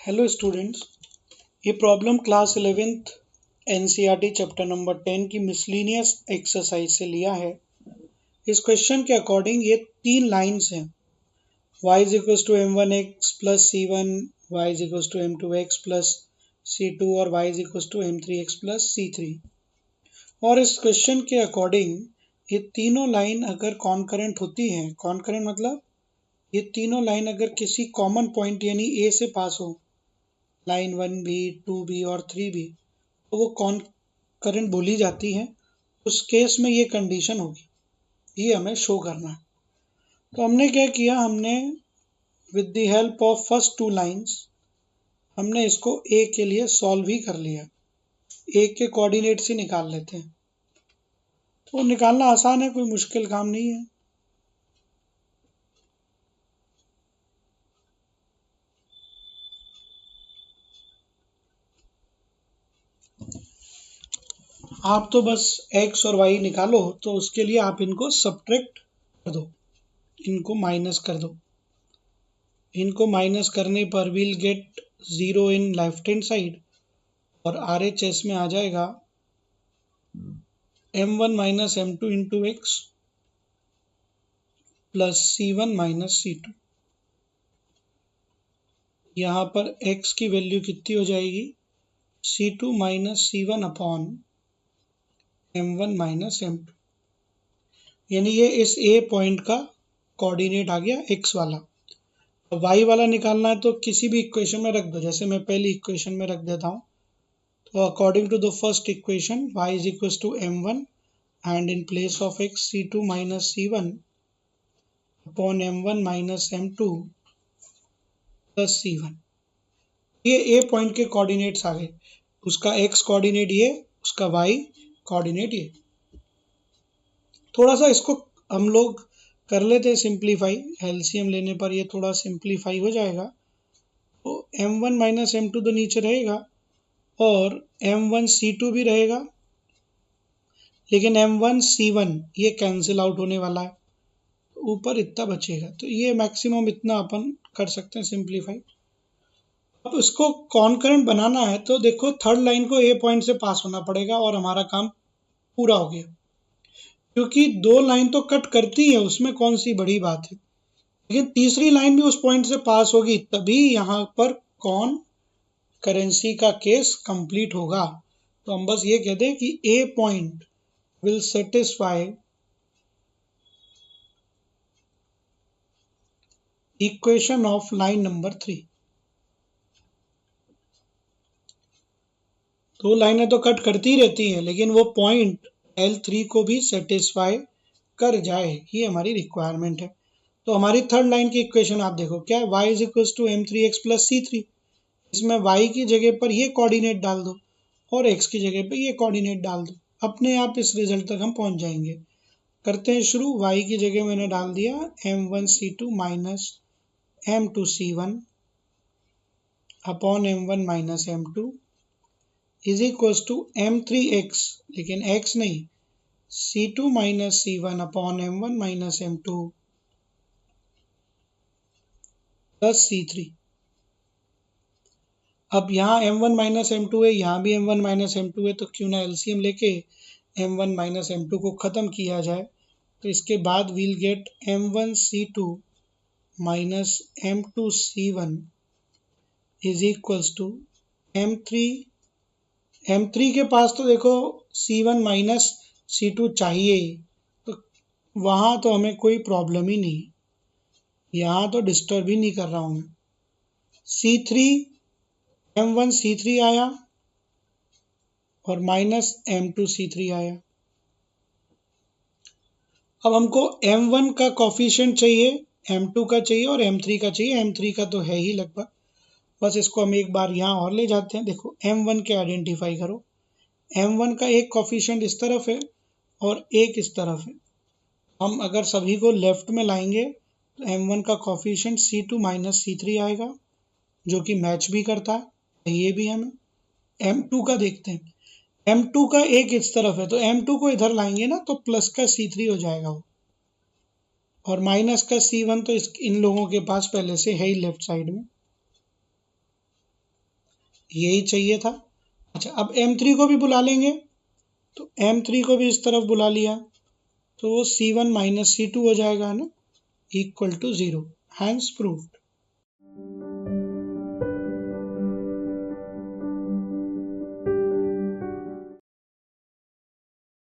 Hello students, ये problem class 11th NCERT chapter number 10 की miscellaneous exercise से लिया है। इस क्वेश्चन के अकॉर्डिंग ये तीन लाइंस हैं, y is equals to m1x plus c1, y is equals to m2x plus c2 और y is equals to m3x plus c3। और इस क्वेश्चन के अकॉर्डिंग ये तीनों लाइन अगर कॉन्करेंट होती हैं, कॉन्करेंट मतलब ये तीनों लाइन अगर किसी कॉमन पॉइंट यानी ए से पास हो, लाइन 1 भी 2 भी और 3 भी, तो वो कॉन्करेंट बोली जाती है। उस केस में ये कंडीशन होगी, ये हमें शो करना है। तो हमने क्या किया, हमने with the help of first two lines हमने इसको ए के लिए सॉल्व ही कर लिया। ए के कोऑर्डिनेट्स ही निकाल लेते हैं, तो निकालना आसान है, कोई मुश्किल काम नहीं है। आप तो बस x और y निकालो, तो उसके लिए आप इनको सब्ट्रैक्ट कर दो, इनको माइनस कर दो। इनको माइनस करने पर will get 0 in left hand side और RHS में आ जाएगा m1 minus m2 into x plus c1 minus c2। यहाँ पर x की वैल्यू कितनी हो जाएगी, c2 minus c1 upon m1 minus m2, यानी ये इस a पॉइंट का कोऑर्डिनेट आ गया x वाला। y वाला निकालना है तो किसी भी इक्वेशन में रख दो, जैसे मैं पहली इक्वेशन में रख देता हूँ। तो according to the first equation y is equals to m1 and in place of x c2 minus c1 upon m1 minus m2 plus c1। ये a पॉइंट के कोऑर्डिनेट्स आ गए, उसका x कोऑर्डिनेट ये, उसका y कोऑर्डिनेट ये। थोड़ा सा इसको हम लोग कर लेते हैं सिंप्लीफाई, एलसीएम लेने पर ये थोड़ा सिंप्लीफाई हो जाएगा। तो m1 माइनस m2 तो नीचे रहेगा और m1 c2 भी रहेगा, लेकिन m1 c1 ये कैंसिल आउट होने वाला है, ऊपर इतना बचेगा। तो ये मैक्सिमम इतना अपन कर सकते हैं सिंप्लीफाई। अब इसको कॉन्करेंट बनाना है तो देखो थर्ड लाइन को ए पॉइंट से पास होना पड़ेगा और हमारा काम पूरा हो गया, क्योंकि दो लाइन तो कट करती है, उसमें कौन सी बड़ी बात है। लेकिन तीसरी लाइन भी उस पॉइंट से पास होगी तभी यहाँ पर कौन करेंसी का केस कंप्लीट होगा। तो हम बस ये कह दें कि A point will satisfy equation of line number 3। दो लाइनें तो कट करती रहती हैं, लेकिन वो पॉइंट L3 को भी सेटिस्फाई कर जाए, ये हमारी रिक्वायरमेंट है। तो हमारी थर्ड लाइन की इक्वेशन आप देखो क्या है, y is equals to m3x plus c3। इसमें y की जगह पर ये कोऑर्डिनेट डाल दो और x की जगह पर ये कोऑर्डिनेट डाल दो, अपने आप इस रिजल्ट तक हम पहुंच जाएंगे। करते हैं शुरू। y की जगह मैंने डाल दिया m1 c2 minus m2 c1 upon m1 minus m2 is equals to m3x, लेकिन x नहीं, c2 minus c1 upon m1 minus m2 plus c3। अब यहाँ m1 माइनस m2 है, यहाँ भी m1 माइनस m2 है, तो क्यों ना एलसीएम लेके m1 माइनस m2 को ख़त्म किया जाए। तो इसके बाद we'll get m1 c2 minus m2 c1 is equals to m3 के पास तो देखो c1 माइनस c2 चाहिए ही, तो वहाँ तो हमें कोई प्रॉब्लम ही नहीं, यहाँ तो डिस्टर्ब ही नहीं कर रहा हूँ मैं। c3 m1 c3 आया और माइनस m2 c3 आया। अब हमको m1 का कॉफिशिएंट चाहिए, m2 का चाहिए और m3 का चाहिए। m3 का तो है ही लगभग, बस इसको हम एक बार यहाँ और ले जाते हैं। देखो m1 के आइडेंटिफाई करो, m1 का एक कॉफिशिएंट इस तरफ है और एक इस तरफ है। हम अगर सभी को लेफ्ट में लाएंगे तो m1 का कॉफिशिएंट c2 माइनस c3 आएगा, जो कि मैच भी करता है, ये भी हमें। m2 का देखते हैं, m2 का एक इस तरफ है, तो m2 को इधर लाएंगे ना तो प्लस का c3 हो जाएगा वो, और माइनस का c1 तो इन लोगों के पास पहले से है ही लेफ्ट साइड में। यही चाहिए था। अच्छा, अब M3 को भी बुला लेंगे, तो M3 को भी इस तरफ बुला लिया तो वो C1 माइनस C2 हो जाएगा ना, इक्वल टू 0। Hence proved.